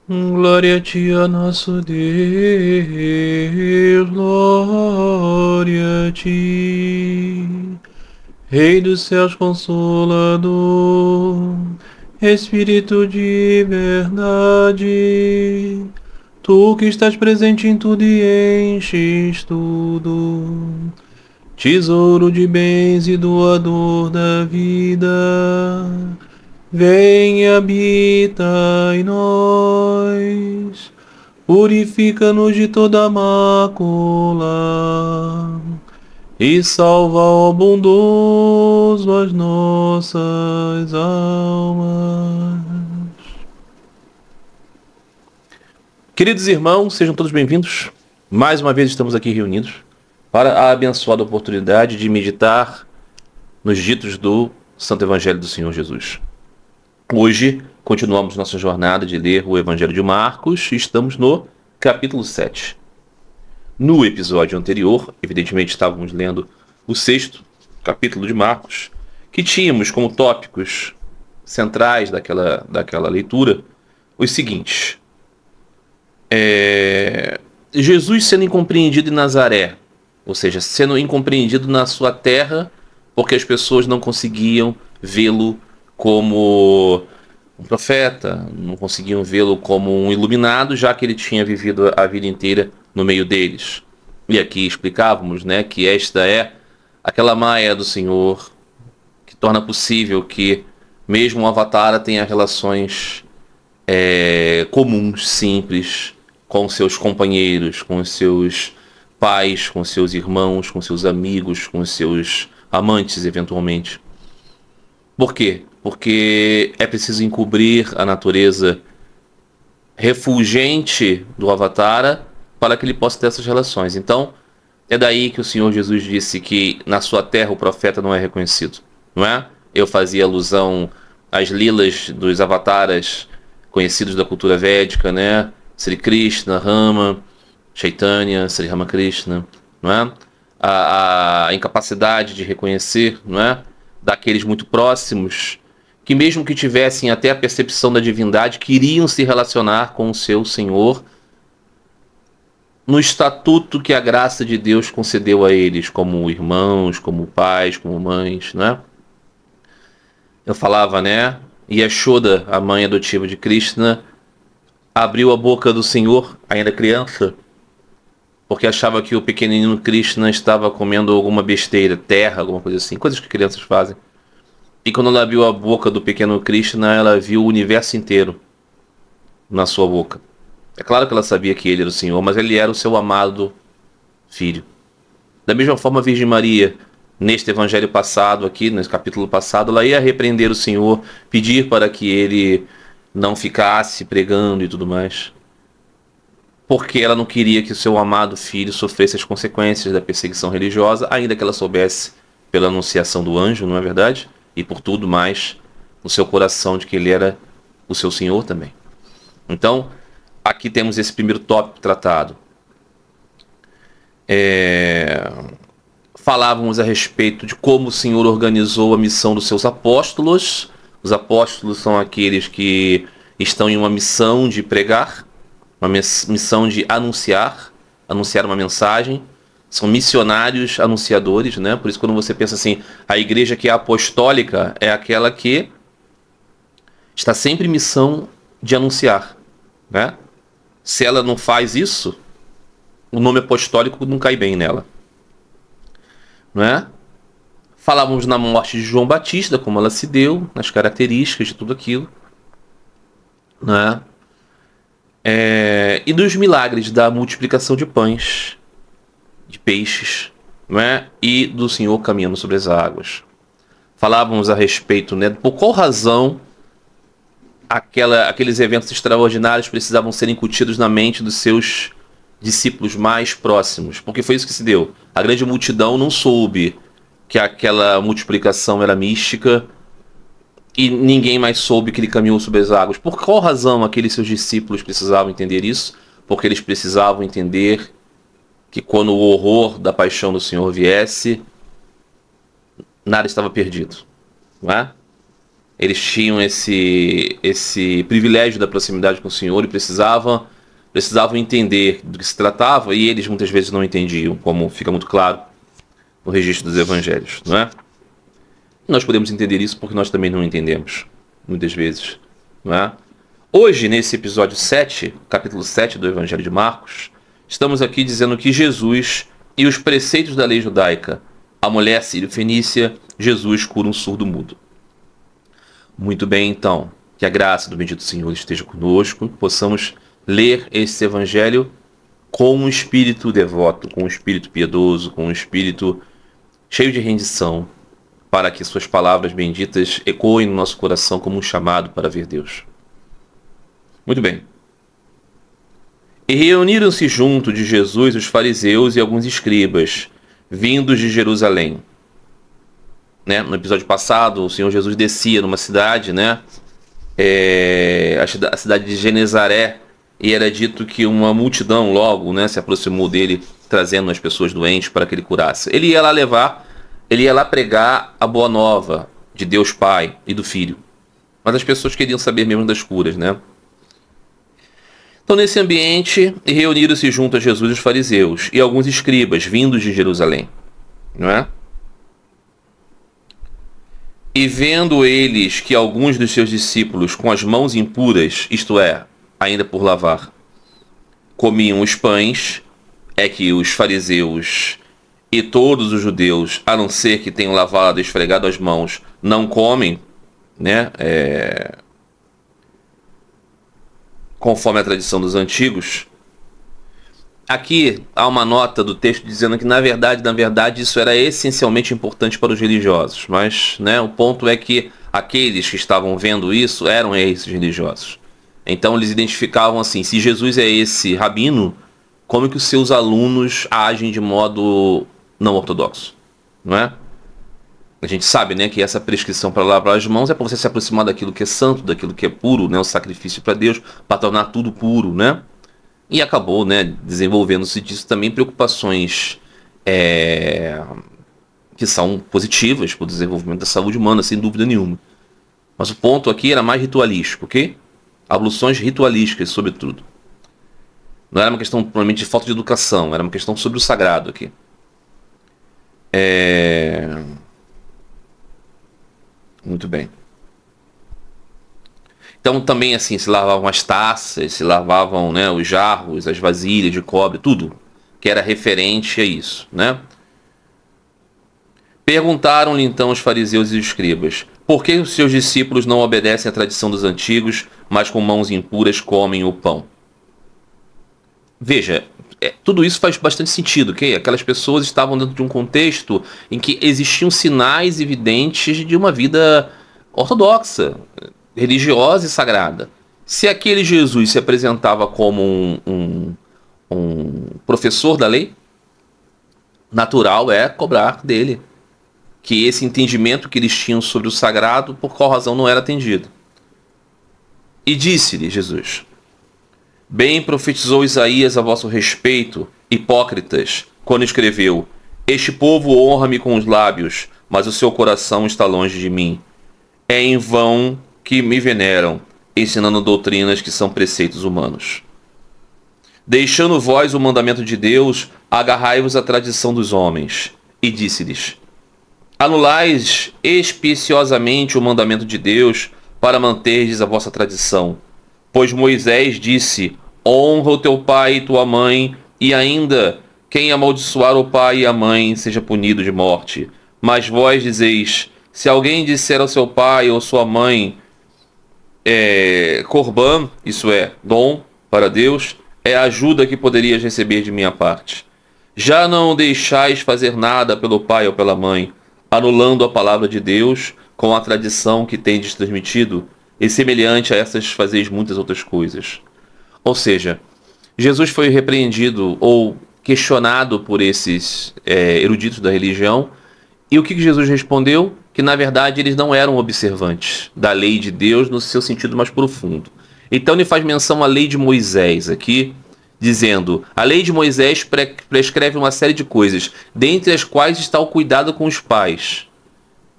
Glória a ti, ó nosso Deus, glória a ti, Rei dos céus consolador, Espírito de verdade, tu que estás presente em tudo e enches tudo, tesouro de bens e doador da vida, vem e habita em nós, purifica-nos de toda mácula e salva, ó bondoso, as nossas almas. Queridos irmãos, sejam todos bem-vindos. Mais uma vez estamos aqui reunidos para a abençoada oportunidade de meditar nos ditos do Santo Evangelho do Senhor Jesus. Hoje, continuamos nossa jornada de ler o Evangelho de Marcos e estamos no capítulo 7. No episódio anterior, evidentemente estávamos lendo o 6º capítulo de Marcos, que tínhamos como tópicos centrais daquela leitura os seguintes. Jesus sendo incompreendido em Nazaré, ou seja, sendo incompreendido na sua terra, porque as pessoas não conseguiam vê-lo como um profeta, não conseguiam vê-lo como um iluminado, já que ele tinha vivido a vida inteira no meio deles. E aqui explicávamos, né, que esta é aquela maia do Senhor que torna possível que mesmo o Avatara tenha relações comuns, simples, com seus companheiros, com seus pais, com seus irmãos, com seus amigos, com seus amantes, eventualmente. Por quê? Porque é preciso encobrir a natureza refulgente do Avatara para que ele possa ter essas relações. Então, é daí que o Senhor Jesus disse que na sua terra o profeta não é reconhecido, não é? Eu fazia alusão às lilas dos avataras conhecidos da cultura védica, né? Sri Krishna, Rama, Chaitanya, Sri Ramakrishna, não é? A incapacidade de reconhecer, não é? Daqueles muito próximos, que mesmo que tivessem até a percepção da divindade, queriam se relacionar com o seu Senhor no estatuto que a graça de Deus concedeu a eles, como irmãos, como pais, como mães, né? Eu falava, né? Yashoda, a mãe adotiva de Krishna, abriu a boca do Senhor, ainda criança, porque achava que o pequenino Krishna estava comendo alguma besteira, terra, alguma coisa assim, coisas que crianças fazem. E quando ela abriu a boca do pequeno Krishna, ela viu o universo inteiro na sua boca. É claro que ela sabia que ele era o Senhor, mas ele era o seu amado filho. Da mesma forma, a Virgem Maria, neste evangelho passado aqui, nesse capítulo passado, ela ia repreender o Senhor, pedir para que ele não ficasse pregando e tudo mais, porque ela não queria que o seu amado filho sofresse as consequências da perseguição religiosa, ainda que ela soubesse pela anunciação do anjo, não é verdade? E por tudo mais, no seu coração de que ele era o seu Senhor também. Então, aqui temos esse primeiro tópico tratado. Falávamos a respeito de como o Senhor organizou a missão dos seus apóstolos. Os apóstolos são aqueles que estão em uma missão de pregar, uma missão de anunciar uma mensagem. São missionários anunciadores, né? Por isso, quando você pensa assim, a igreja que é apostólica é aquela que está sempre em missão de anunciar, né? Se ela não faz isso, o nome apostólico não cai bem nela, não é? Falávamos na morte de João Batista, como ela se deu, nas características de tudo aquilo, né? E dos milagres da multiplicação de pães, de peixes, não é? E do Senhor caminhando sobre as águas. Falávamos a respeito, né, por qual razão aqueles eventos extraordinários precisavam ser incutidos na mente dos seus discípulos mais próximos, porque foi isso que se deu. A grande multidão não soube que aquela multiplicação era mística e ninguém mais soube que ele caminhou sobre as águas. Por qual razão aqueles seus discípulos precisavam entender isso? Porque eles precisavam entender que quando o horror da paixão do Senhor viesse, nada estava perdido, não é? Eles tinham esse privilégio da proximidade com o Senhor e precisavam entender do que se tratava, e eles muitas vezes não entendiam, como fica muito claro no registro dos evangelhos, não é? Nós podemos entender isso porque nós também não entendemos, muitas vezes, não é? Hoje, nesse episódio 7, capítulo 7 do Evangelho de Marcos, estamos aqui dizendo que Jesus e os preceitos da lei judaica, a mulher sírio-fenícia, Jesus cura um surdo mudo. Muito bem, então, que a graça do bendito Senhor esteja conosco, que possamos ler esse Evangelho com um espírito devoto, com um espírito piedoso, com um espírito cheio de rendição, para que suas palavras benditas ecoem no nosso coração como um chamado para ver Deus. Muito bem. E reuniram-se junto de Jesus os fariseus e alguns escribas, vindos de Jerusalém. Né? No episódio passado, o Senhor Jesus descia numa cidade, né? A cidade de Genezaré, e era dito que uma multidão logo, né, se aproximou dele, trazendo as pessoas doentes para que ele curasse. Ele ia lá pregar a boa nova de Deus Pai e do Filho. Mas as pessoas queriam saber mesmo das curas, né? Então, nesse ambiente, reuniram-se junto a Jesus os fariseus e alguns escribas vindos de Jerusalém, não é? E vendo eles que alguns dos seus discípulos com as mãos impuras, isto é, ainda por lavar, comiam os pães, é que os fariseus e todos os judeus, a não ser que tenham lavado e esfregado as mãos, não comem, né? Conforme a tradição dos antigos. Aqui há uma nota do texto dizendo que na verdade isso era essencialmente importante para os religiosos, mas, né, o ponto é que aqueles que estavam vendo isso eram esses religiosos. Então eles identificavam assim: se Jesus é esse rabino, como que os seus alunos agem de modo não ortodoxo, não é? A gente sabe, né, que essa prescrição para lavar as mãos é para você se aproximar daquilo que é santo, daquilo que é puro, né, o sacrifício para Deus, para tornar tudo puro, né? E acabou, né, desenvolvendo-se disso também preocupações que são positivas para o desenvolvimento da saúde humana, sem dúvida nenhuma. Mas o ponto aqui era mais ritualístico, ok? Abluções ritualísticas, sobretudo. Não era uma questão provavelmente de falta de educação, era uma questão sobre o sagrado aqui. Muito bem. Então também assim, se lavavam as taças, se lavavam, né, os jarros, as vasilhas de cobre, tudo que era referente a isso, né? Perguntaram-lhe então os fariseus e os escribas: por que os seus discípulos não obedecem à tradição dos antigos, mas com mãos impuras comem o pão? Veja, tudo isso faz bastante sentido, ok? Aquelas pessoas estavam dentro de um contexto em que existiam sinais evidentes de uma vida ortodoxa, religiosa e sagrada. Se aquele Jesus se apresentava como um professor da lei, natural é cobrar dele que esse entendimento que eles tinham sobre o sagrado, por qual razão não era atendido. E disse-lhe Jesus: bem profetizou Isaías a vosso respeito, hipócritas, quando escreveu: este povo honra-me com os lábios, mas o seu coração está longe de mim. É em vão que me veneram, ensinando doutrinas que são preceitos humanos. Deixando vós o mandamento de Deus, agarrai-vos à tradição dos homens. E disse-lhes: anulais especiosamente o mandamento de Deus para manterdes a vossa tradição. Pois Moisés disse: honra o teu pai e tua mãe, e ainda quem amaldiçoar o pai e a mãe seja punido de morte. Mas vós dizeis: se alguém disser ao seu pai ou sua mãe, Corban, isso é, dom para Deus, é a ajuda que poderias receber de minha parte. Já não deixais fazer nada pelo pai ou pela mãe, anulando a palavra de Deus com a tradição que tendes transmitido, e semelhante a essas fazeis muitas outras coisas. Ou seja, Jesus foi repreendido ou questionado por esses eruditos da religião, e o que Jesus respondeu? Que na verdade eles não eram observantes da lei de Deus no seu sentido mais profundo. Então ele faz menção à lei de Moisés aqui, dizendo: a lei de Moisés prescreve uma série de coisas, dentre as quais está o cuidado com os pais.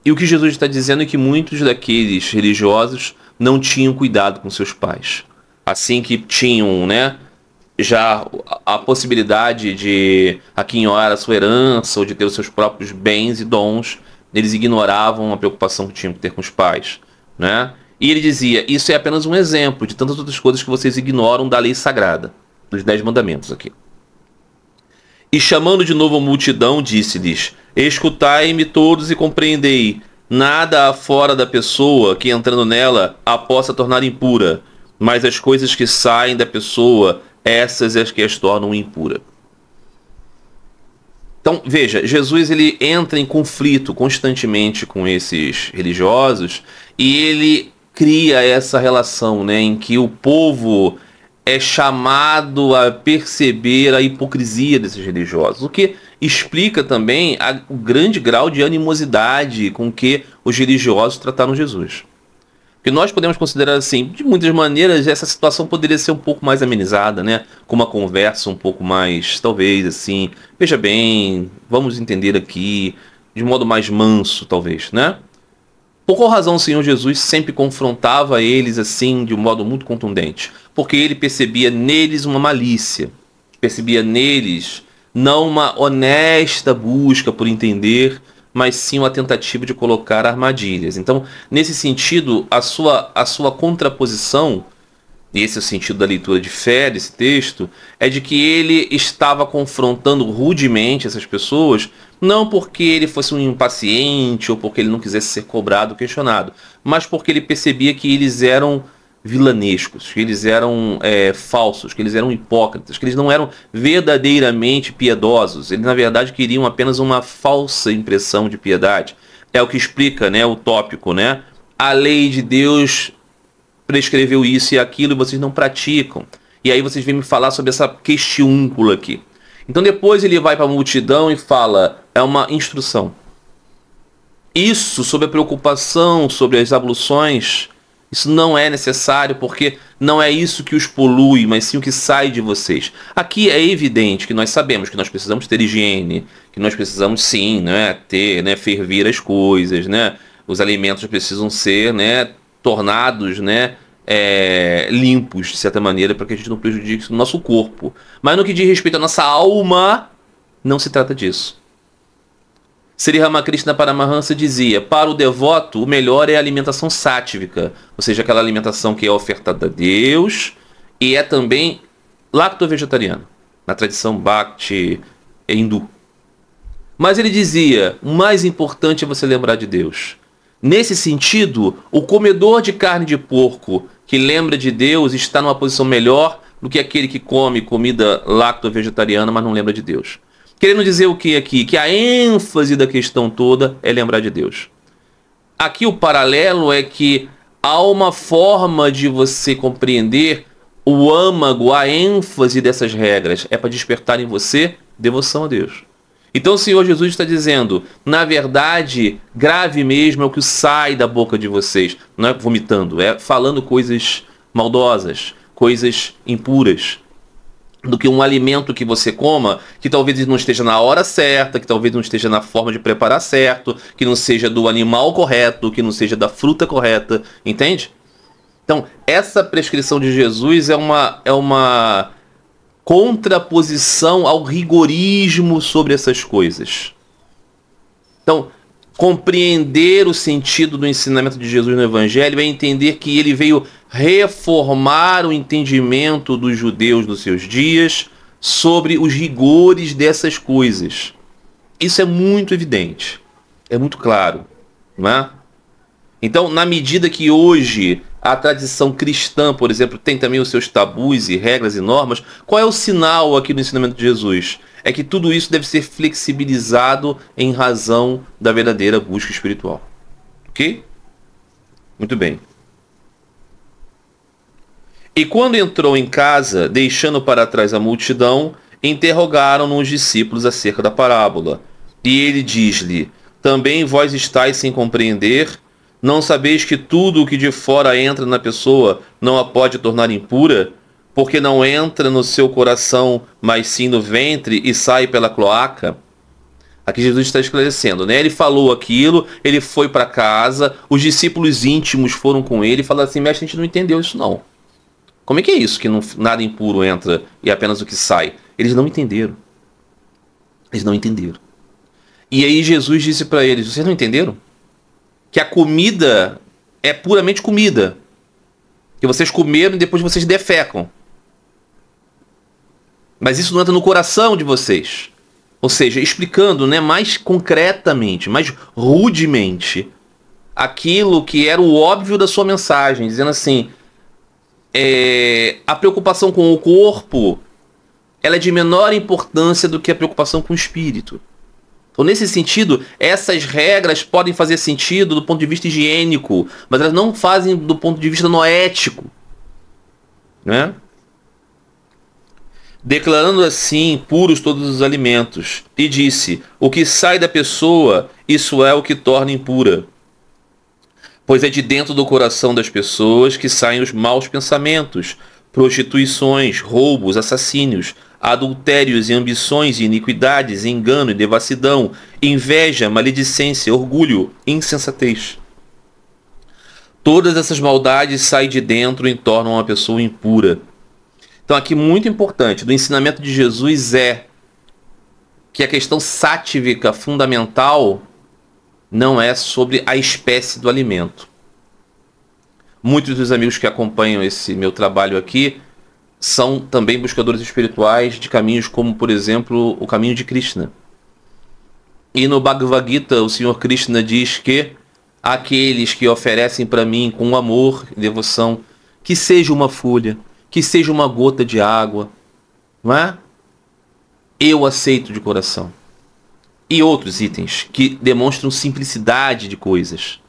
E o que Jesus está dizendo é que muitos daqueles religiosos não tinham cuidado com seus pais. Assim que tinham, né, já a possibilidade de aquinhoar a sua herança ou de ter os seus próprios bens e dons, eles ignoravam a preocupação que tinham que ter com os pais, né? E ele dizia, isso é apenas um exemplo de tantas outras coisas que vocês ignoram da lei sagrada, dos 10 mandamentos aqui. E chamando de novo a multidão, disse-lhes, escutai-me todos e compreendei, nada há fora da pessoa que entrando nela a possa tornar impura, mas as coisas que saem da pessoa, essas é as que as tornam impura. Então, veja, Jesus ele entra em conflito constantemente com esses religiosos e ele cria essa relação, né, em que o povo é chamado a perceber a hipocrisia desses religiosos, o que explica também o grande grau de animosidade com que os religiosos trataram Jesus. Porque nós podemos considerar assim, de muitas maneiras, essa situação poderia ser um pouco mais amenizada, né? Com uma conversa um pouco mais, talvez, assim, veja bem, vamos entender aqui, de modo mais manso, talvez, né? Por qual razão o Senhor Jesus sempre confrontava eles assim, de um modo muito contundente? Porque ele percebia neles uma malícia, percebia neles não uma honesta busca por entender, mas sim uma tentativa de colocar armadilhas. Então, nesse sentido, a sua contraposição, e esse é o sentido da leitura de fé desse texto, é de que ele estava confrontando rudemente essas pessoas, não porque ele fosse um impaciente ou porque ele não quisesse ser cobrado, questionado, mas porque ele percebia que eles eram vilanescos, que eles eram falsos, que eles eram hipócritas, que eles não eram verdadeiramente piedosos. Eles, na verdade, queriam apenas uma falsa impressão de piedade. É o que explica, né, o tópico, né? A lei de Deus prescreveu isso e aquilo e vocês não praticam. E aí vocês vêm me falar sobre essa questiúncula aqui. Então depois ele vai para a multidão e fala, é uma instrução. Isso sobre a preocupação, sobre as abluções, isso não é necessário porque não é isso que os polui, mas sim o que sai de vocês. Aqui é evidente que nós sabemos que nós precisamos ter higiene, que nós precisamos sim, né, ter, né, ferver as coisas, né, os alimentos precisam ser, né, tornados, né, limpos de certa maneira para que a gente não prejudique o nosso corpo. Mas no que diz respeito à nossa alma, não se trata disso. Sri Ramakrishna Paramahansa dizia, para o devoto, o melhor é a alimentação sáttvica, ou seja, aquela alimentação que é ofertada a Deus e é também lacto-vegetariana, na tradição Bhakti hindu. Mas ele dizia, o mais importante é você lembrar de Deus. Nesse sentido, o comedor de carne de porco que lembra de Deus está numa posição melhor do que aquele que come comida lacto-vegetariana, mas não lembra de Deus. Querendo dizer o que aqui? Que a ênfase da questão toda é lembrar de Deus. Aqui o paralelo é que há uma forma de você compreender o âmago, a ênfase dessas regras. É para despertar em você devoção a Deus. Então o Senhor Jesus está dizendo, na verdade, grave mesmo é o que sai da boca de vocês. Não é vomitando, é falando coisas maldosas, coisas impuras. Do que um alimento que você coma, que talvez não esteja na hora certa, que talvez não esteja na forma de preparar certo, que não seja do animal correto, que não seja da fruta correta, entende? Então, essa prescrição de Jesus é uma contraposição ao rigorismo sobre essas coisas. Então, compreender o sentido do ensinamento de Jesus no Evangelho é entender que ele veio reformar o entendimento dos judeus dos seus dias sobre os rigores dessas coisas. Isso é muito evidente, é muito claro, não é? Então, na medida que hoje a tradição cristã, por exemplo, tem também os seus tabus e regras e normas, qual é o sinal aqui no ensinamento de Jesus? É que tudo isso deve ser flexibilizado em razão da verdadeira busca espiritual. Ok? Muito bem. E quando entrou em casa, deixando para trás a multidão, interrogaram-no os discípulos acerca da parábola. E ele diz-lhe, também vós estáis sem compreender? Não sabeis que tudo o que de fora entra na pessoa não a pode tornar impura? Porque não entra no seu coração, mas sim no ventre e sai pela cloaca? Aqui Jesus está esclarecendo, né? Ele falou aquilo, ele foi para casa, os discípulos íntimos foram com ele e falaram assim, mestre, a gente não entendeu isso não. Como é que é isso, que não, nada impuro entra e apenas o que sai? Eles não entenderam. Eles não entenderam. E aí Jesus disse para eles, vocês não entenderam? Que a comida é puramente comida. Que vocês comeram e depois vocês defecam. Mas isso não entra no coração de vocês. Ou seja, explicando, né, mais concretamente, mais rudemente, aquilo que era o óbvio da sua mensagem, dizendo assim, a preocupação com o corpo, ela é de menor importância do que a preocupação com o espírito. Então, nesse sentido, essas regras podem fazer sentido do ponto de vista higiênico, mas elas não fazem do ponto de vista noético, né? Declarando assim puros todos os alimentos, e disse, o que sai da pessoa, isso é o que torna impura. Pois é de dentro do coração das pessoas que saem os maus pensamentos, prostituições, roubos, assassínios, adultérios e ambições e iniquidades, engano e devassidão, inveja, maledicência, orgulho, insensatez. Todas essas maldades saem de dentro e tornam uma pessoa impura. Então aqui muito importante do ensinamento de Jesus é que a questão sátivica fundamental não é sobre a espécie do alimento. Muitos dos amigos que acompanham esse meu trabalho aqui são também buscadores espirituais de caminhos como, por exemplo, o caminho de Krishna. E no Bhagavad Gita, o Senhor Krishna diz que aqueles que oferecem para mim com amor e devoção, que seja uma folha, que seja uma gota de água, não é? Eu aceito de coração. E outros itens que demonstram simplicidade de coisas.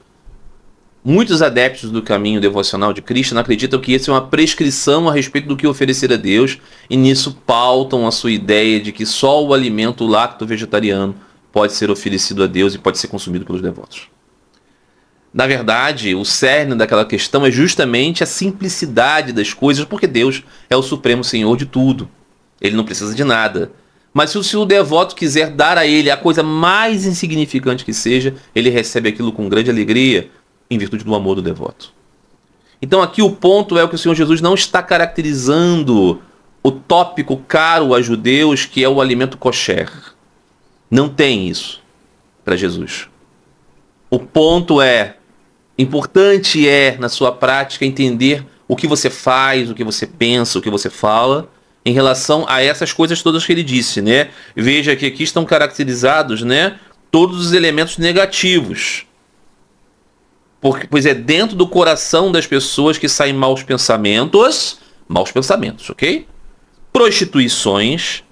Muitos adeptos do caminho devocional de Krishna acreditam que isso é uma prescrição a respeito do que oferecer a Deus, e nisso pautam a sua ideia de que só o alimento lacto-vegetariano pode ser oferecido a Deus e pode ser consumido pelos devotos. Na verdade, o cerne daquela questão é justamente a simplicidade das coisas, porque Deus é o Supremo Senhor de tudo. Ele não precisa de nada. Mas se o devoto quiser dar a ele a coisa mais insignificante que seja, ele recebe aquilo com grande alegria, em virtude do amor do devoto. Então aqui o ponto é o que o Senhor Jesus não está caracterizando o tópico caro a judeus, que é o alimento kosher. Não tem isso para Jesus. O ponto é, importante é, na sua prática, entender o que você faz, o que você pensa, o que você fala, em relação a essas coisas todas que ele disse, né? Veja que aqui estão caracterizados, né, todos os elementos negativos. Pois é dentro do coração das pessoas que saem maus pensamentos, ok? Prostituições,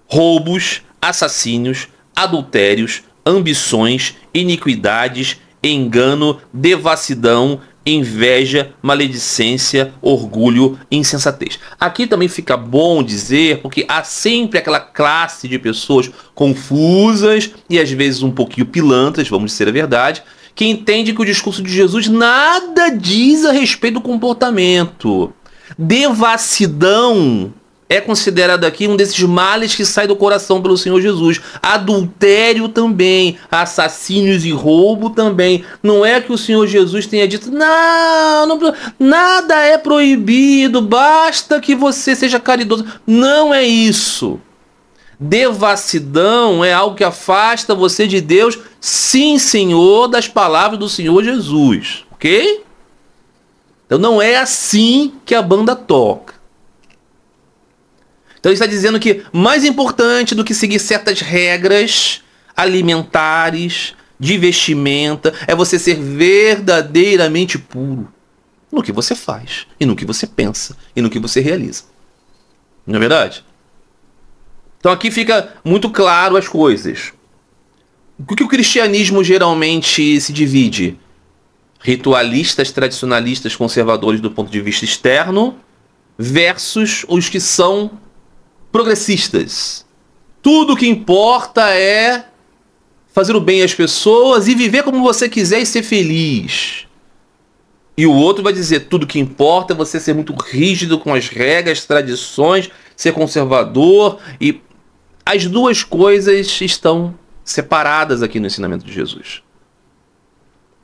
roubos, assassínios, adultérios, ambições, iniquidades, engano, devassidão, inveja, maledicência, orgulho, insensatez. Aqui também fica bom dizer, porque há sempre aquela classe de pessoas confusas e às vezes um pouquinho pilantras, vamos dizer a verdade, que entende que o discurso de Jesus nada diz a respeito do comportamento. Devassidão é considerado aqui um desses males que sai do coração pelo Senhor Jesus. Adultério também, assassínios e roubo também. Não é que o Senhor Jesus tenha dito, não, nada é proibido, basta que você seja caridoso. Não é isso. Devassidão é algo que afasta você de Deus, sim, Senhor, das palavras do Senhor Jesus, ok? Então não é assim que a banda toca. Então ele está dizendo que mais importante do que seguir certas regras alimentares, de vestimenta, é você ser verdadeiramente puro no que você faz, e no que você pensa, e no que você realiza. Não é verdade? Então aqui fica muito claro as coisas. O que o cristianismo geralmente se divide? Ritualistas, tradicionalistas, conservadores do ponto de vista externo, versus os que são progressistas. Tudo que importa é fazer o bem às pessoas e viver como você quiser e ser feliz. E o outro vai dizer, tudo que importa é você ser muito rígido com as regras, tradições, ser conservador. E as duas coisas estão separadas aqui no ensinamento de Jesus.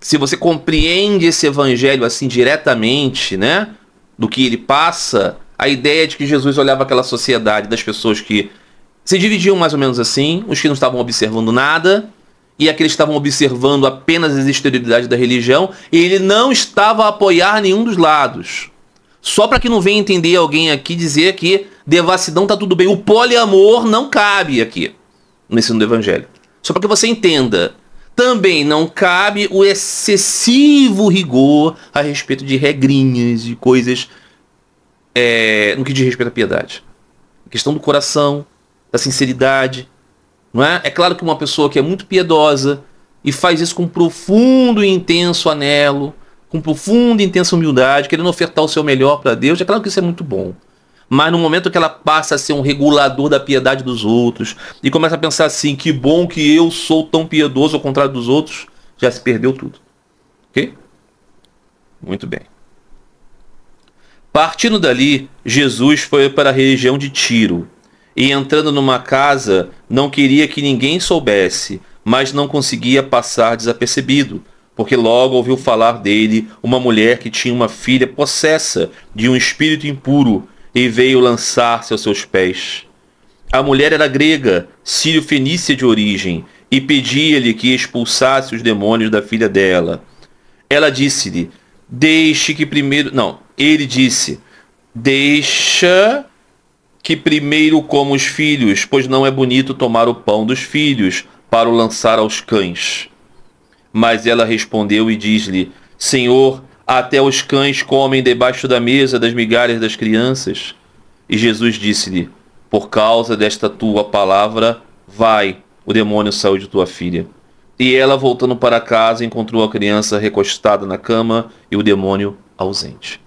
Se você compreende esse evangelho assim diretamente, né, do que ele passa, a ideia é de que Jesus olhava aquela sociedade das pessoas que se dividiam mais ou menos assim, os que não estavam observando nada, e aqueles que estavam observando apenas as exterioridades da religião, e ele não estava a apoiar nenhum dos lados. Só para que não venha entender alguém aqui dizer que devassidão tá tudo bem. O poliamor não cabe aqui no ensino do evangelho. Só para que você entenda. Também não cabe o excessivo rigor a respeito de regrinhas, de coisas no que diz respeito à piedade. A questão do coração, da sinceridade. Não é? É claro que uma pessoa que é muito piedosa e faz isso com profundo e intenso anelo, com profunda e intensa humildade, querendo ofertar o seu melhor para Deus, é claro que isso é muito bom. Mas no momento que ela passa a ser um regulador da piedade dos outros e começa a pensar assim, que bom que eu sou tão piedoso ao contrário dos outros, já se perdeu tudo. Ok? Muito bem. Partindo dali, Jesus foi para a região de Tiro e entrando numa casa, não queria que ninguém soubesse, mas não conseguia passar desapercebido, porque logo ouviu falar dele uma mulher que tinha uma filha possessa de um espírito impuro e veio lançar-se aos seus pés. A mulher era grega, sírio-fenícia de origem, e pedia-lhe que expulsasse os demônios da filha dela. Ela disse-lhe, deixe que primeiro... Não, ele disse, deixa que primeiro coma os filhos, pois não é bonito tomar o pão dos filhos para o lançar aos cães. Mas ela respondeu e diz-lhe, Senhor, até os cães comem debaixo da mesa das migalhas das crianças. E Jesus disse-lhe, por causa desta tua palavra, vai, o demônio saiu de tua filha. E ela, voltando para casa, encontrou a criança recostada na cama e o demônio ausente.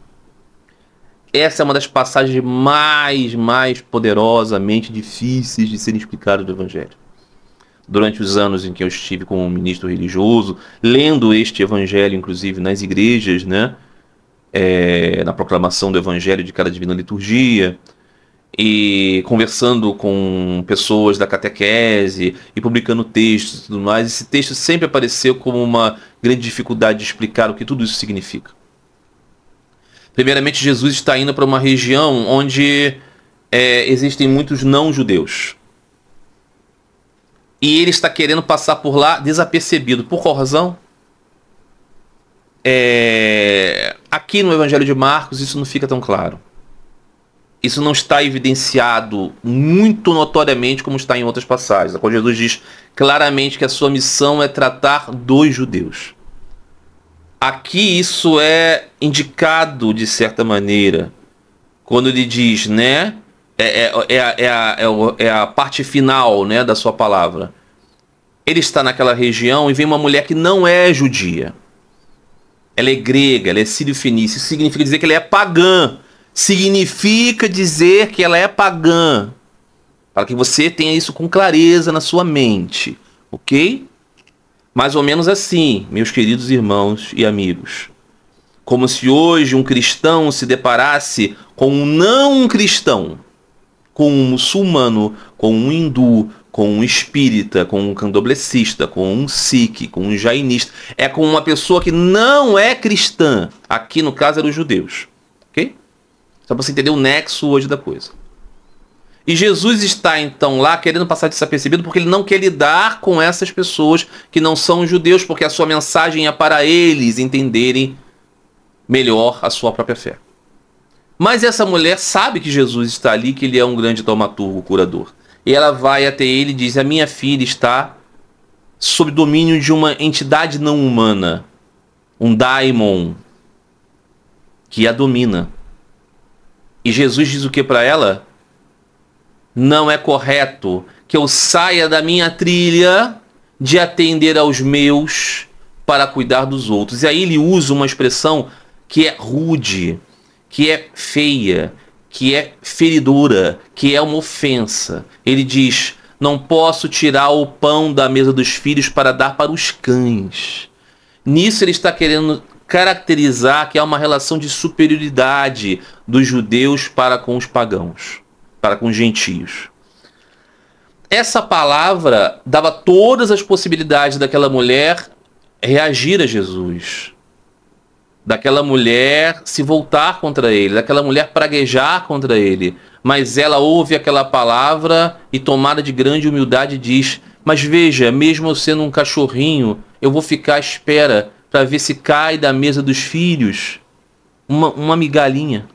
Essa é uma das passagens mais poderosamente difíceis de serem explicadas do Evangelho. Durante os anos em que eu estive como ministro religioso, lendo este Evangelho, inclusive nas igrejas, né, na proclamação do Evangelho de cada divina liturgia, e conversando com pessoas da catequese, e publicando textos e tudo mais, esse texto sempre apareceu como uma grande dificuldade de explicar o que tudo isso significa. Primeiramente, Jesus está indo para uma região onde existem muitos não-judeus. E ele está querendo passar por lá desapercebido. Por qual razão? Aqui no Evangelho de Marcos isso não fica tão claro. Isso não está evidenciado muito notoriamente como está em outras passagens. Quando Jesus diz claramente que a sua missão é tratar dos judeus. Aqui isso é indicado de certa maneira. Quando ele diz, né? É a parte final, né, da sua palavra. Ele está naquela região e vem uma mulher que não é judia. Ela é grega, ela é sírio-fenícia. Isso significa dizer que ela é pagã. Significa dizer que ela é pagã. Para que você tenha isso com clareza na sua mente. Ok? Mais ou menos assim, meus queridos irmãos e amigos. Como se hoje um cristão se deparasse com um não cristão. Com um muçulmano, com um hindu, com um espírita, com um candomblessista, com um sikh, com um jainista. É com uma pessoa que não é cristã. Aqui, no caso, eram os judeus. Ok? Só para você entender o nexo hoje da coisa. E Jesus está, então, lá querendo passar desapercebido porque ele não quer lidar com essas pessoas que não são judeus, porque a sua mensagem é para eles entenderem melhor a sua própria fé. Mas essa mulher sabe que Jesus está ali, que ele é um grande taumaturgo, curador. E ela vai até ele e diz, a minha filha está sob domínio de uma entidade não humana, um daimon, que a domina. E Jesus diz o que para ela? Não é correto que eu saia da minha trilha de atender aos meus para cuidar dos outros. E aí ele usa uma expressão que é rude, que é feia, que é feridora, que é uma ofensa. Ele diz, não posso tirar o pão da mesa dos filhos para dar para os cães. Nisso ele está querendo caracterizar que há uma relação de superioridade dos judeus para com os pagãos, para com os gentios. essa palavra dava todas as possibilidades daquela mulher reagir a Jesus, daquela mulher se voltar contra ele, daquela mulher praguejar contra ele. Mas ela ouve aquela palavra e, tomada de grande humildade, diz: mas veja, mesmo eu sendo um cachorrinho, eu vou ficar à espera para ver se cai da mesa dos filhos uma migalhinha.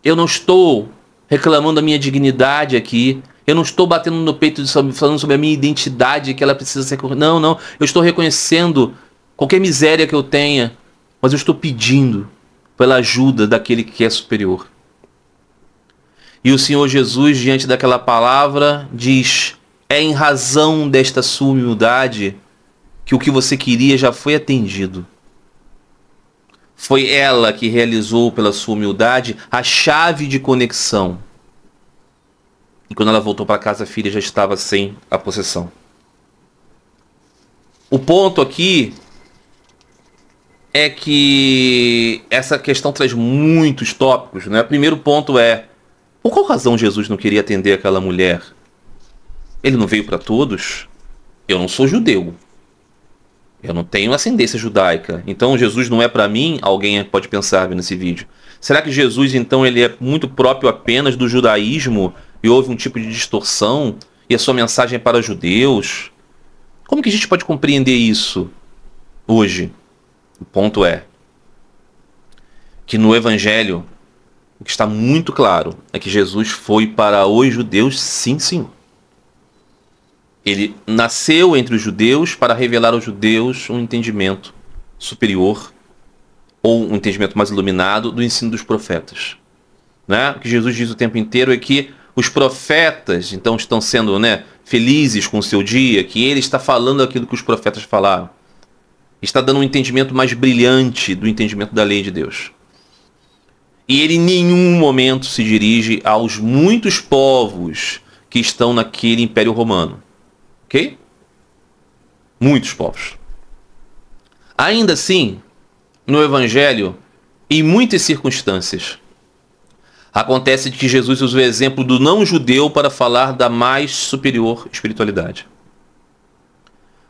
Eu não estou reclamando da minha dignidade aqui. Eu não estou batendo no peito falando sobre a minha identidade, que ela precisa ser... Não, não. Eu estou reconhecendo qualquer miséria que eu tenha, mas eu estou pedindo pela ajuda daquele que é superior. E o Senhor Jesus, diante daquela palavra, diz: é em razão desta sua humildade que o que você queria já foi atendido. Foi ela que realizou, pela sua humildade, a chave de conexão. E quando ela voltou para casa, a filha já estava sem a possessão. O ponto aqui é que essa questão traz muitos tópicos, né? O primeiro ponto é: por qual razão Jesus não queria atender aquela mulher? Ele não veio para todos? Eu não sou judeu. Eu não tenho ascendência judaica. Então Jesus não é para mim? Alguém pode pensar nesse vídeo. Será que Jesus, então, ele é muito próprio apenas do judaísmo e houve um tipo de distorção e a sua mensagem é para judeus? Como que a gente pode compreender isso hoje? O ponto é que no Evangelho, o que está muito claro é que Jesus foi para os judeus, sim, sim. Ele nasceu entre os judeus para revelar aos judeus um entendimento superior ou um entendimento mais iluminado do ensino dos profetas. Né? O que Jesus diz o tempo inteiro é que os profetas, então, estão sendo, né, felizes com o seu dia, que ele está falando aquilo que os profetas falaram. Está dando um entendimento mais brilhante do entendimento da lei de Deus. E ele em nenhum momento se dirige aos muitos povos que estão naquele Império Romano. Ok? Muitos povos. Ainda assim, no Evangelho, em muitas circunstâncias, acontece que Jesus usa o exemplo do não-judeu para falar da mais superior espiritualidade.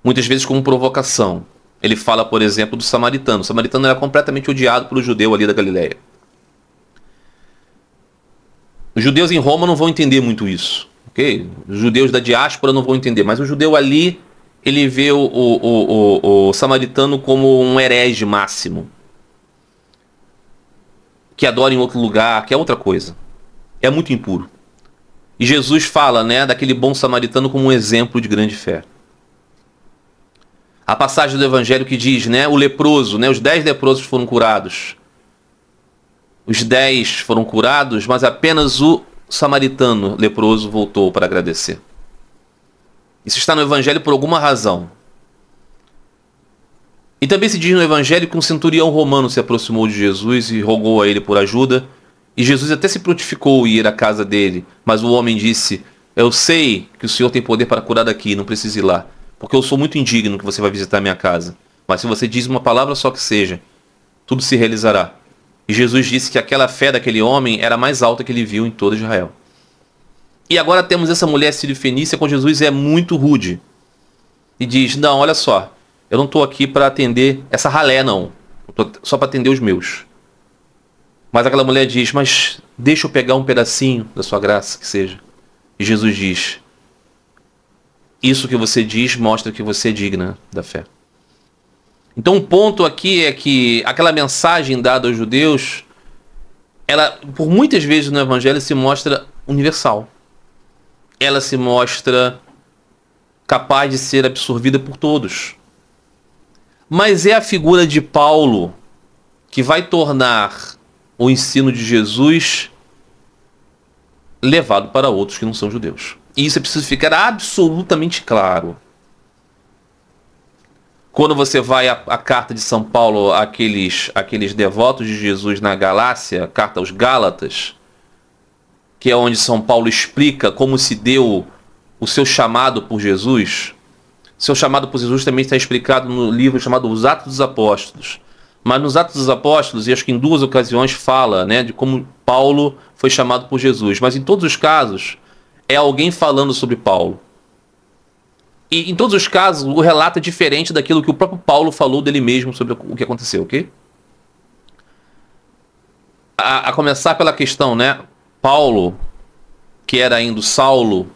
Muitas vezes como provocação. Ele fala, por exemplo, do samaritano. O samaritano era completamente odiado pelo judeu ali da Galileia. Os judeus em Roma não vão entender muito isso. Okay? Os judeus da diáspora não vão entender, mas o judeu ali, ele vê o samaritano como um herege máximo, que adora em outro lugar, que é outra coisa. É muito impuro. E Jesus fala, né, daquele bom samaritano como um exemplo de grande fé. A passagem do Evangelho que diz, né, o leproso, né, os 10 leprosos foram curados. Os 10 foram curados, mas apenas o samaritano leproso voltou para agradecer. Isso está no Evangelho por alguma razão. E também se diz no Evangelho que um centurião romano se aproximou de Jesus e rogou a ele por ajuda. E Jesus até se prontificou em ir à casa dele. Mas o homem disse: eu sei que o Senhor tem poder para curar daqui, não precisa ir lá. Porque eu sou muito indigno que você vai visitar a minha casa. Mas se você diz uma palavra só que seja, tudo se realizará. E Jesus disse que aquela fé daquele homem era a mais alta que ele viu em todo Israel. E agora temos essa mulher sírio-fenícia com Jesus, é muito rude. E diz: não, olha só, eu não estou aqui para atender essa ralé, não. Eu estou só para atender os meus. Mas aquela mulher diz: mas deixa eu pegar um pedacinho da sua graça, que seja. E Jesus diz: isso que você diz mostra que você é digna da fé. Então o ponto aqui é que aquela mensagem dada aos judeus, ela, por muitas vezes no Evangelho, se mostra universal. Ela se mostra capaz de ser absorvida por todos. Mas é a figura de Paulo que vai tornar o ensino de Jesus levado para outros que não são judeus. E isso é preciso ficar absolutamente claro. Quando você vai à carta de São Paulo àqueles devotos de Jesus na Galácia, carta aos Gálatas, que é onde São Paulo explica como se deu o seu chamado por Jesus. Seu chamado por Jesus também está explicado no livro chamado Os Atos dos Apóstolos. Mas nos Atos dos Apóstolos, e acho que em 2 ocasiões fala, né, de como Paulo foi chamado por Jesus. Mas em todos os casos, é alguém falando sobre Paulo. E em todos os casos, o relato é diferente daquilo que o próprio Paulo falou dele mesmo sobre o que aconteceu, ok? A começar pela questão, né? Paulo, que era ainda Saulo,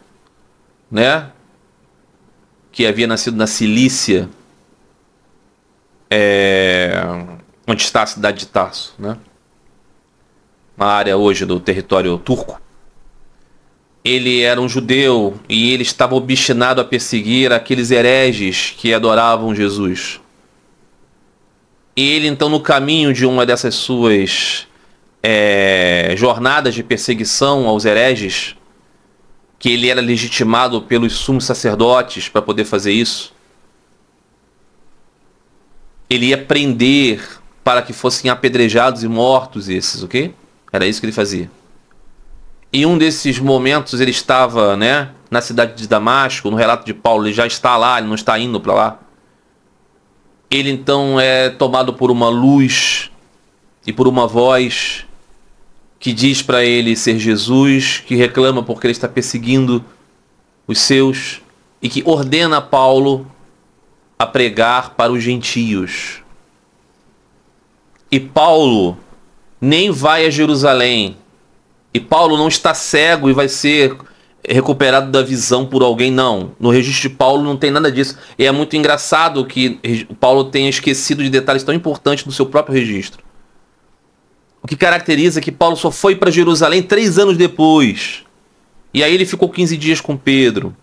né? Que havia nascido na Cilícia, onde está a cidade de Tarso, né? Uma área hoje do território turco. Ele era um judeu e ele estava obstinado a perseguir aqueles hereges que adoravam Jesus. E ele, então, no caminho de uma dessas suas jornadas de perseguição aos hereges, que ele era legitimado pelos sumos sacerdotes para poder fazer isso, ele ia prender para que fossem apedrejados e mortos esses, ok? Era isso que ele fazia. Em um desses momentos ele estava, né, na cidade de Damasco. No relato de Paulo, ele já está lá, ele não está indo para lá. Ele então é tomado por uma luz e por uma voz que diz para ele ser Jesus, que reclama porque ele está perseguindo os seus e que ordena Paulo a pregar para os gentios. E Paulo nem vai a Jerusalém. E Paulo não está cego e vai ser recuperado da visão por alguém, não. No registro de Paulo não tem nada disso. E é muito engraçado que Paulo tenha esquecido de detalhes tão importantes do seu próprio registro. O que caracteriza que Paulo só foi para Jerusalém 3 anos depois. E aí ele ficou 15 dias com Pedro.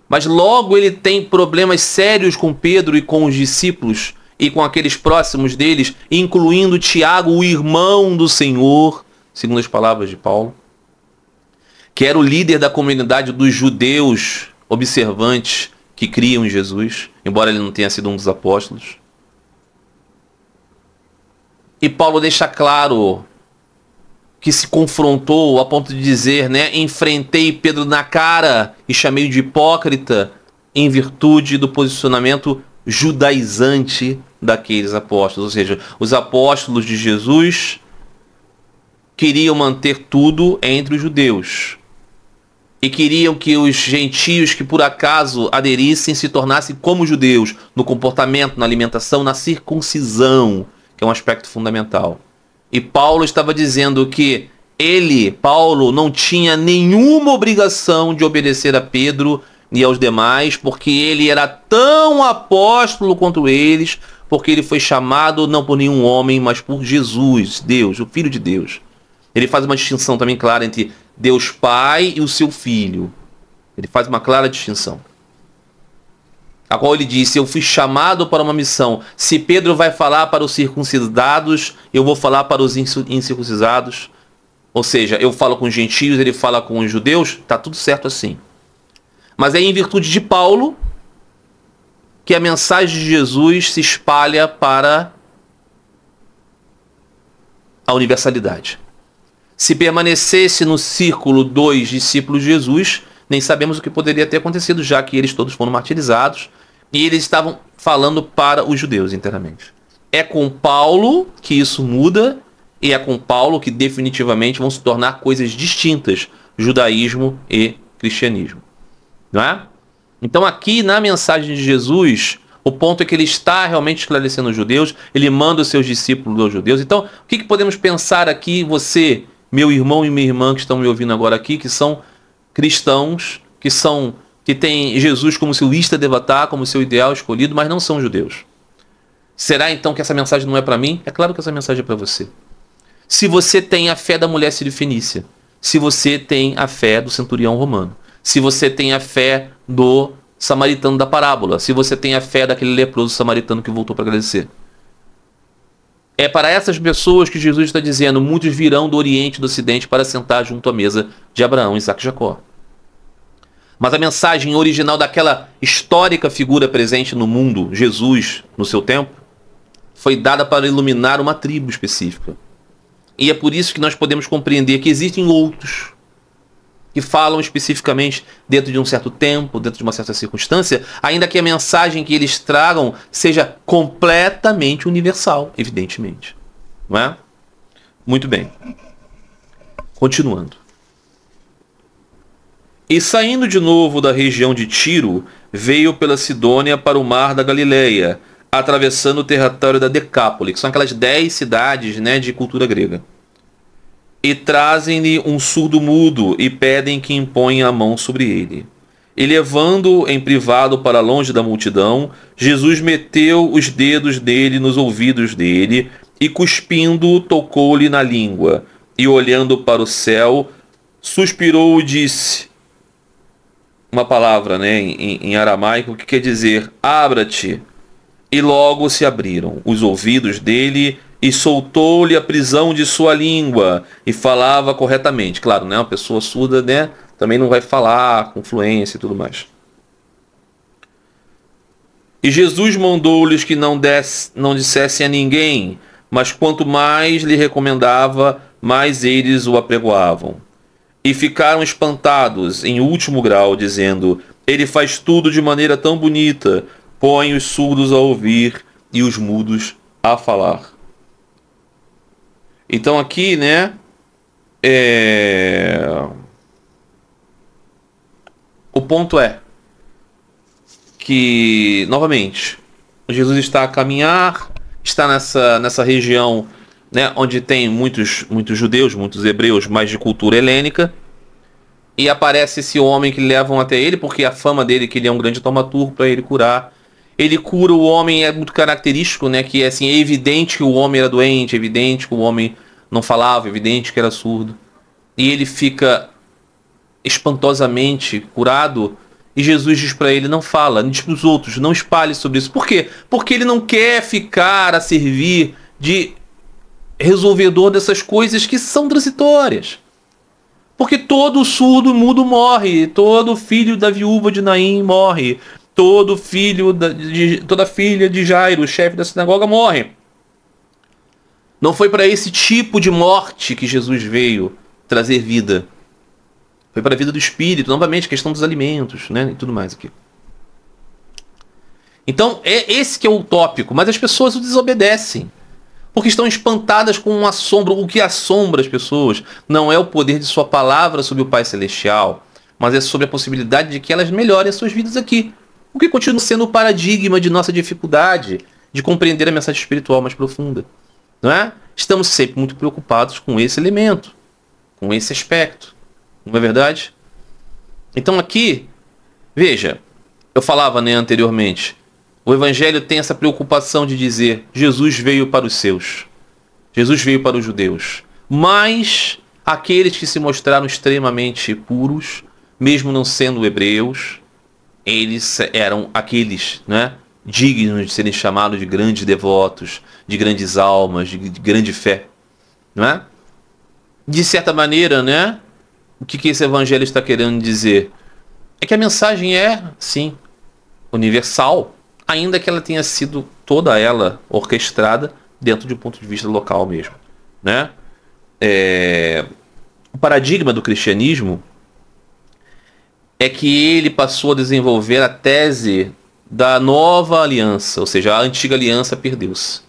Mas logo ele tem problemas sérios com Pedro e com os discípulos e com aqueles próximos deles, incluindo Tiago, o irmão do Senhor, segundo as palavras de Paulo, que era o líder da comunidade dos judeus observantes que criam em Jesus, embora ele não tenha sido um dos apóstolos. E Paulo deixa claro que se confrontou a ponto de dizer, né, enfrentei Pedro na cara e chamei de hipócrita em virtude do posicionamento judaizante daqueles apóstolos. Ou seja, os apóstolos de Jesus queriam manter tudo entre os judeus e queriam que os gentios que por acaso aderissem se tornassem como judeus no comportamento, na alimentação, na circuncisão, que é um aspecto fundamental. E Paulo estava dizendo que ele, Paulo, não tinha nenhuma obrigação de obedecer a Pedro e aos demais, porque ele era tão apóstolo quanto eles, porque ele foi chamado não por nenhum homem, mas por Jesus, Deus, o Filho de Deus. Ele faz uma distinção também clara entre Deus Pai e o seu Filho. Ele faz uma clara distinção. A qual ele disse, eu fui chamado para uma missão. Se Pedro vai falar para os circuncidados, eu vou falar para os incircuncisados. Ou seja, eu falo com os gentios, ele fala com os judeus, está tudo certo assim. Mas é em virtude de Paulo que a mensagem de Jesus se espalha para a universalidade. Se permanecesse no círculo 2 discípulos de Jesus, nem sabemos o que poderia ter acontecido, já que eles todos foram martirizados e eles estavam falando para os judeus inteiramente. É com Paulo que isso muda e é com Paulo que definitivamente vão se tornar coisas distintas, judaísmo e cristianismo. Não é? Então aqui na mensagem de Jesus, o ponto é que ele está realmente esclarecendo os judeus, ele manda os seus discípulos aos judeus. Então, o que podemos pensar aqui, você, meu irmão e minha irmã que estão me ouvindo agora aqui, que são cristãos, que têm Jesus como seu lista de avatar, como seu ideal escolhido, mas não são judeus. Será então que essa mensagem não é para mim? É claro que essa mensagem é para você. Se você tem a fé da mulher sírio-fenícia, se você tem a fé do centurião romano, se você tem a fé do samaritano da parábola, se você tem a fé daquele leproso samaritano que voltou para agradecer. É para essas pessoas que Jesus está dizendo, muitos virão do Oriente e do Ocidente para sentar junto à mesa de Abraão, Isaac e Jacó. Mas a mensagem original daquela histórica figura presente no mundo, Jesus, no seu tempo, foi dada para iluminar uma tribo específica. E é por isso que nós podemos compreender que existem outros que falam especificamente dentro de um certo tempo, dentro de uma certa circunstância, ainda que a mensagem que eles tragam seja completamente universal, evidentemente. Não é? Muito bem. Continuando. E saindo de novo da região de Tiro, veio pela Sidônia para o mar da Galileia, atravessando o território da Decápole, que são aquelas 10 cidades, né, de cultura grega. E trazem-lhe um surdo mudo e pedem que imponha a mão sobre ele. E levando-o em privado para longe da multidão, Jesus meteu os dedos dele nos ouvidos dele e, cuspindo, tocou-lhe na língua. E olhando para o céu, suspirou e disse uma palavra, né, em aramaico, que quer dizer: abra-te. E logo se abriram os ouvidos dele e soltou-lhe a prisão de sua língua e falava corretamente. Claro, né, uma pessoa surda, né, também não vai falar com fluência e tudo mais. E Jesus mandou-lhes que não dissessem a ninguém, mas quanto mais lhe recomendava, mais eles o apregoavam. E ficaram espantados em último grau, dizendo: ele faz tudo de maneira tão bonita, põe os surdos a ouvir e os mudos a falar. Então aqui, né, o ponto é que, novamente, Jesus está a caminhar, está nessa região, né, onde tem muitos judeus, muitos hebreus, mas de cultura helênica, e aparece esse homem que levam até ele, porque a fama dele é que ele é um grande taumaturgo, para ele curar. Ele cura o homem, é muito característico, né, que assim, é evidente que o homem era doente, é evidente que o homem não falava, é evidente que era surdo. E ele fica espantosamente curado, e Jesus diz para ele: não fala, diz para os outros, não espalhe sobre isso. Por quê? Porque ele não quer ficar a servir de resolvedor dessas coisas que são transitórias. Porque todo surdo mudo morre, todo filho da viúva de Naim morre, toda filha de Jairo, o chefe da sinagoga, morre. Não foi para esse tipo de morte que Jesus veio trazer vida. Foi para a vida do espírito, novamente, a questão dos alimentos, né, e tudo mais aqui. Então, é esse que é o tópico, mas as pessoas o desobedecem. Porque estão espantadas com um assombro. O que assombra as pessoas não é o poder de sua palavra sobre o Pai Celestial, mas é sobre a possibilidade de que elas melhorem as suas vidas aqui. O que continua sendo o paradigma de nossa dificuldade de compreender a mensagem espiritual mais profunda. Não é? Estamos sempre muito preocupados com esse elemento, com esse aspecto. Não é verdade? Então aqui, veja, eu falava, né, anteriormente, o Evangelho tem essa preocupação de dizer: Jesus veio para os seus, Jesus veio para os judeus, mas aqueles que se mostraram extremamente puros, mesmo não sendo hebreus, eles eram aqueles, né, dignos de serem chamados de grandes devotos, de grandes almas, de grande fé, não é? De certa maneira, né, o que esse Evangelho está querendo dizer? É que a mensagem é, sim, universal, ainda que ela tenha sido toda ela orquestrada dentro de um ponto de vista local mesmo, né? O paradigma do cristianismo é que ele passou a desenvolver a tese da nova aliança, ou seja, a antiga aliança perdeu-se.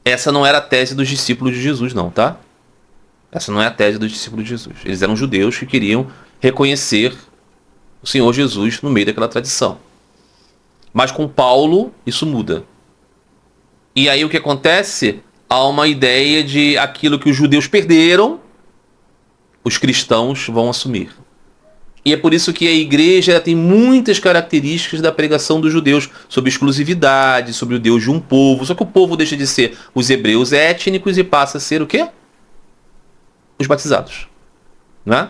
Essa não era a tese dos discípulos de Jesus, não, tá? Essa não é a tese dos discípulos de Jesus. Eles eram judeus que queriam reconhecer o Senhor Jesus no meio daquela tradição. Mas com Paulo, isso muda. E aí o que acontece? Há uma ideia de aquilo que os judeus perderam, os cristãos vão assumir. E é por isso que a igreja tem muitas características da pregação dos judeus, sobre exclusividade, sobre o Deus de um povo. Só que o povo deixa de ser os hebreus étnicos e passa a ser o quê? Os batizados. Não é?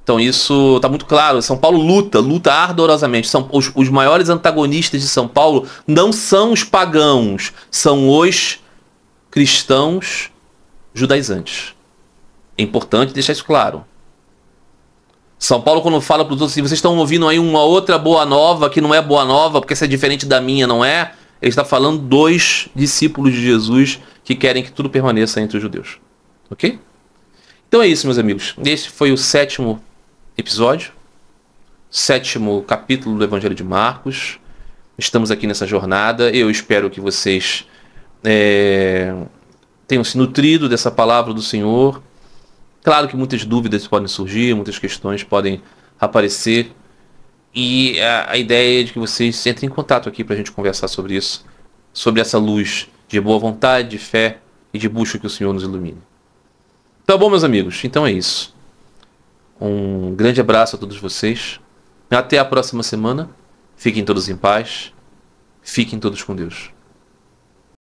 Então isso está muito claro. São Paulo luta ardorosamente. Os maiores antagonistas de São Paulo não são os pagãos, são os cristãos judaizantes. É importante deixar isso claro. São Paulo, quando fala para os outros assim: vocês estão ouvindo aí uma outra boa nova que não é boa nova, porque essa é diferente da minha, não é? Ele está falando dos discípulos de Jesus que querem que tudo permaneça entre os judeus. Ok? Então é isso, meus amigos. Esse foi o 7º episódio, 7º capítulo do Evangelho de Marcos. Estamos aqui nessa jornada. Eu espero que vocês tenham se nutrido dessa palavra do Senhor, Claro que muitas dúvidas podem surgir, muitas questões podem aparecer. E a ideia é de que vocês entrem em contato aqui para a gente conversar sobre isso. Sobre essa luz de boa vontade, de fé e de busca que o Senhor nos ilumine. Tá bom, meus amigos? Então é isso. Um grande abraço a todos vocês. Até a próxima semana. Fiquem todos em paz. Fiquem todos com Deus.